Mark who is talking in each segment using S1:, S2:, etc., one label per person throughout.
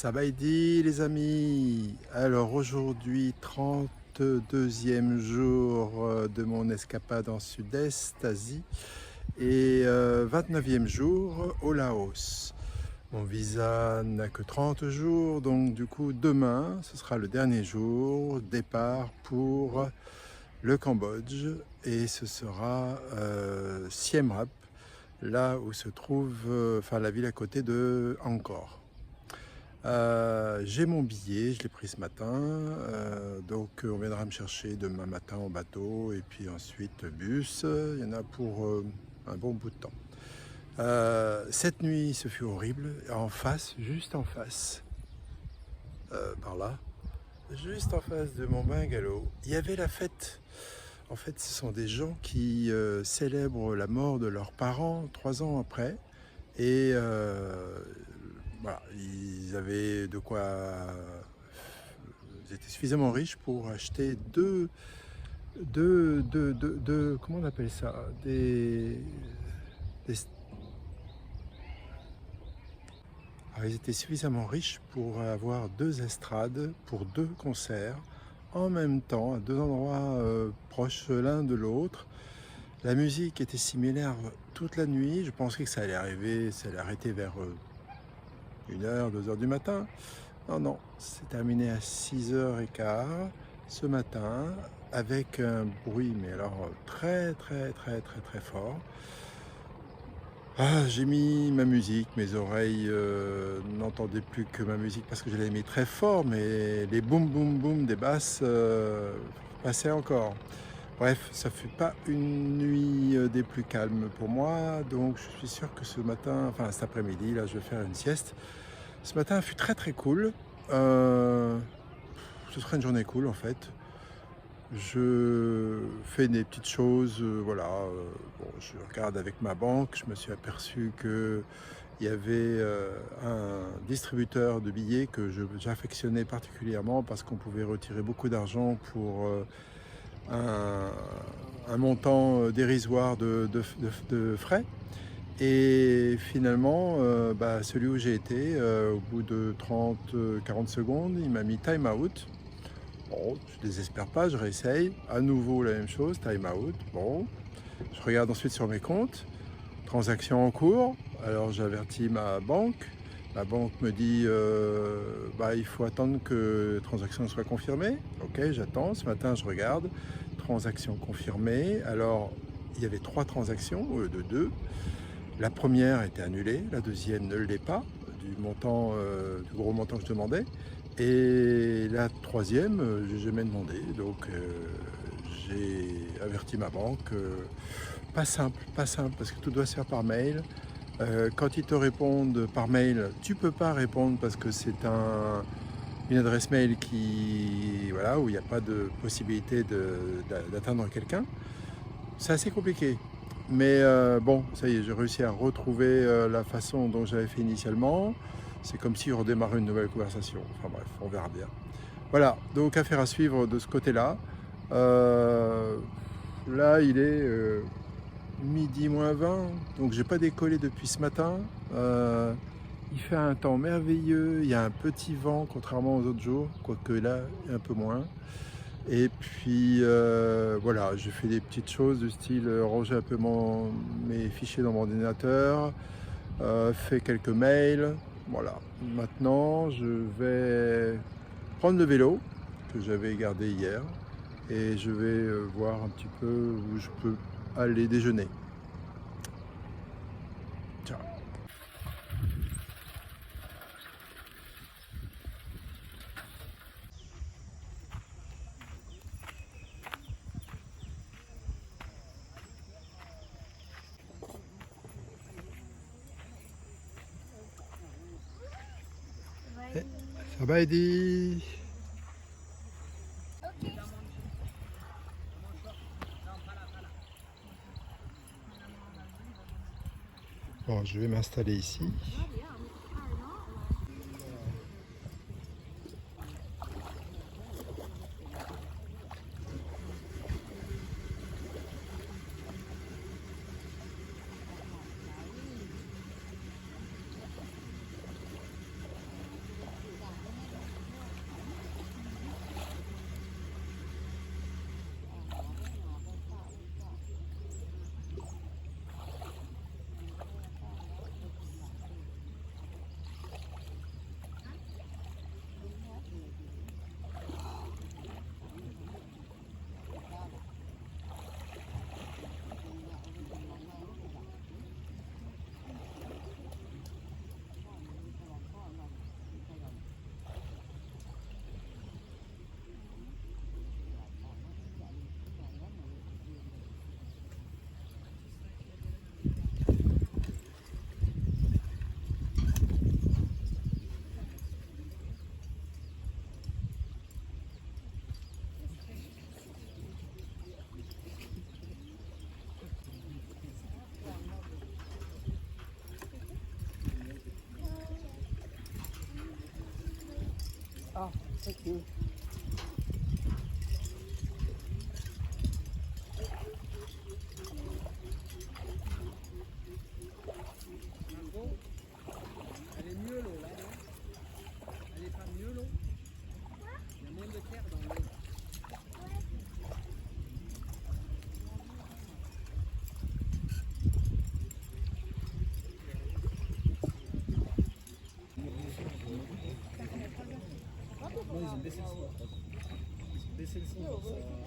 S1: Sabaïdi les amis. Alors aujourd'hui 32e jour de mon escapade en Sud-Est Asie et 29e jour au Laos. Mon visa n'a que 30 jours, donc du coup demain ce sera le dernier jour, départ pour le Cambodge et ce sera Siem Reap, là où se trouve la ville à côté de Angkor. J'ai mon billet, je l'ai pris ce matin, donc on viendra me chercher demain matin en bateau et puis ensuite bus, il y en a pour un bon bout de temps. Cette nuit ce fut horrible, en face, juste en face, par là, juste en face de mon bungalow, il y avait la fête. En fait ce sont des gens qui célèbrent la mort de leurs parents 3 ans après et voilà, ils avaient de quoi. Ils étaient suffisamment riches pour acheter comment on appelle ça, alors, ils étaient suffisamment riches pour avoir 2 estrades pour 2 concerts en même temps, à 2 endroits proches l'un de l'autre. La musique était similaire toute la nuit. Je pensais que ça allait arrêter vers 1h, 2h du matin. Non, c'est terminé à 6h15 ce matin avec un bruit, mais alors très fort. J'ai mis ma musique, mes oreilles n'entendaient plus que ma musique parce que je l'avais mis très fort, mais les boum boum boum des basses passaient encore. Bref, ça fut pas une nuit des plus calmes pour moi, donc je suis sûr que ce matin, enfin cet après-midi, là je vais faire une sieste. Ce matin fut très cool. Ce sera une journée cool en fait. Je fais des petites choses, voilà. Bon, je regarde avec ma banque, je me suis aperçu qu'il y avait un distributeur de billets que j'affectionnais particulièrement parce qu'on pouvait retirer beaucoup d'argent pour un montant dérisoire de frais. Et finalement, celui où j'ai été, au bout de 30-40 secondes, il m'a mis time out. Bon, je désespère pas, je réessaye. À nouveau la même chose, time out. Bon, je regarde ensuite sur mes comptes, transactions en cours. Alors j'avertis ma banque. Ma banque me dit, il faut attendre que la transaction soit confirmée. Ok, j'attends. Ce matin, je regarde. Transaction confirmée. Alors, il y avait 3 transactions au lieu de 2. La première était annulée, la deuxième ne l'est pas, du gros montant que je demandais. Et la troisième, je n'ai jamais demandé. Donc j'ai averti ma banque. Pas simple, parce que tout doit se faire par mail. Quand ils te répondent par mail, tu peux pas répondre parce que c'est une adresse mail où il n'y a pas de possibilité d'atteindre quelqu'un. C'est assez compliqué. Mais bon, ça y est, j'ai réussi à retrouver la façon dont j'avais fait initialement. C'est comme si on redémarrait une nouvelle conversation. Enfin bref, on verra bien. Voilà, donc affaire à suivre de ce côté-là. Là, il est midi moins 20, donc j'ai pas décollé depuis ce matin. Il fait un temps merveilleux, il y a un petit vent contrairement aux autres jours, quoique là, un peu moins. Et puis voilà, j'ai fait des petites choses du style ranger un peu mes fichiers dans mon ordinateur, fait quelques mails. Voilà, maintenant je vais prendre le vélo que j'avais gardé hier et je vais voir un petit peu où je peux aller déjeuner. Ciao. Sabaïdi. Bon, je vais m'installer ici.
S2: Oh, thank you. Elle est mieux l'eau là, non? Elle est pas mieux l'eau? Il y a moins de terre dans l'eau. Non, ils ont baissé le son. Ils ont baissé le son pour ça.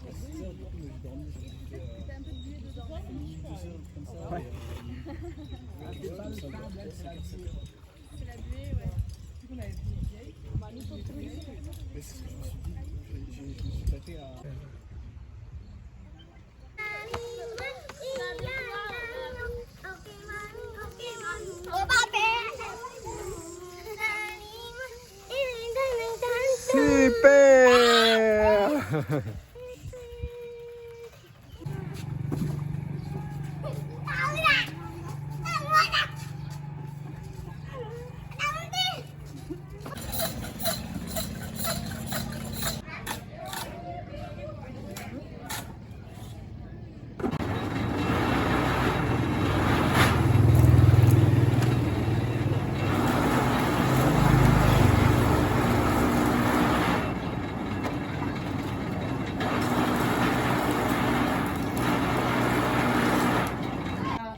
S2: À 6 heures, du coup, j'ai dormi. C'était un peu de buée dedans. 2 heures, comme ça. Ouais. C'est pas le sable, c'est la buée. C'est la buée, ouais. Du coup, on avait vu une vieille. Mais c'est ce que je me suis dit. Je me suis tapé à.
S1: Super.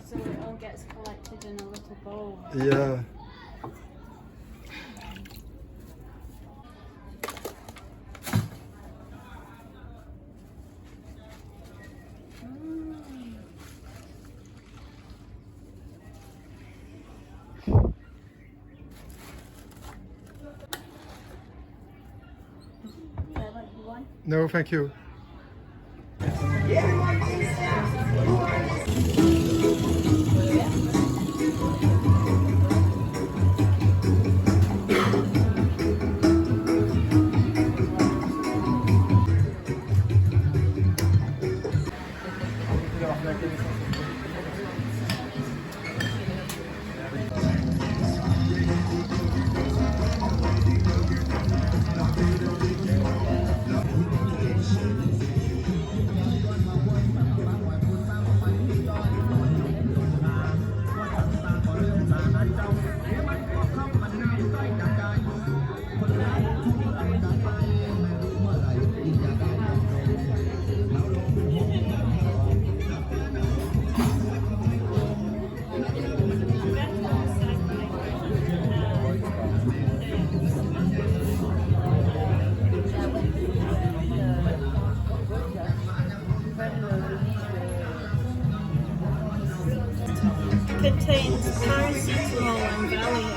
S3: So it all gets collected in a little bowl.
S1: Yeah. No, thank you.
S3: Contains paracetamol and Valium.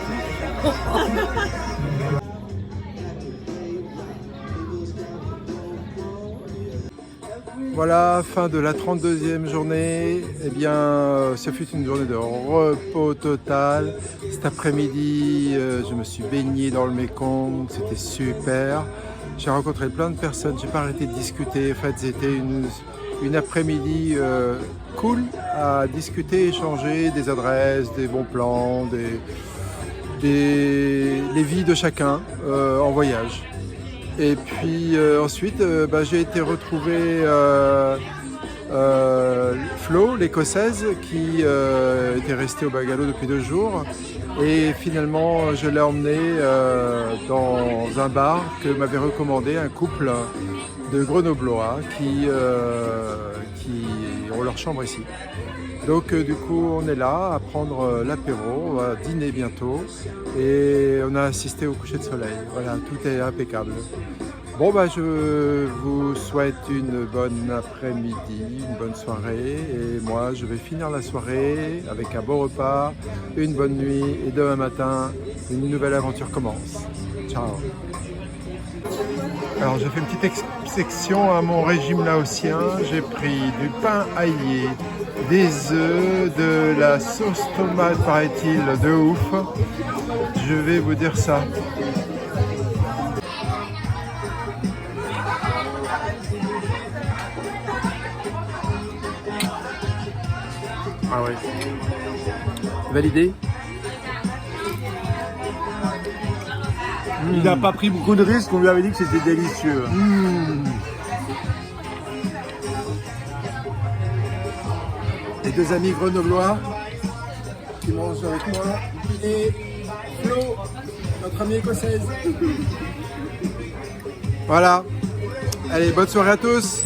S1: Voilà, fin de la 32e journée. Eh bien, ce fut une journée de repos total. Cet après-midi, je me suis baigné dans le Mékong, c'était super. J'ai rencontré plein de personnes, j'ai pas arrêté de discuter. En fait, c'était une après-midi cool à discuter, échanger des adresses, des bons plans, les vies de chacun en voyage. Et puis ensuite, j'ai été retrouver Flo, l'écossaise, qui était restée au Bungalow depuis 2 jours. Et finalement, je l'ai emmenée dans un bar que m'avait recommandé un couple de Grenoblois qui ont leur chambre ici. Donc du coup, on est là à prendre l'apéro, on va dîner bientôt et on a assisté au coucher de soleil. Voilà, tout est impeccable. Bon, je vous souhaite une bonne après-midi, une bonne soirée et moi, je vais finir la soirée avec un beau repas, une bonne nuit et demain matin, une nouvelle aventure commence. Ciao. Alors, j'ai fait une petite exception à mon régime laotien. J'ai pris du pain aillé, des œufs, de la sauce tomate, paraît-il, de ouf. Je vais vous dire ça. Ah ouais. Validé.
S4: Il n'a pas pris beaucoup de risques, on lui avait dit que c'était délicieux.
S1: Les deux amis grenoblois qui mangent avec moi et Flo, notre amie écossaise. Voilà. Allez, bonne soirée à tous.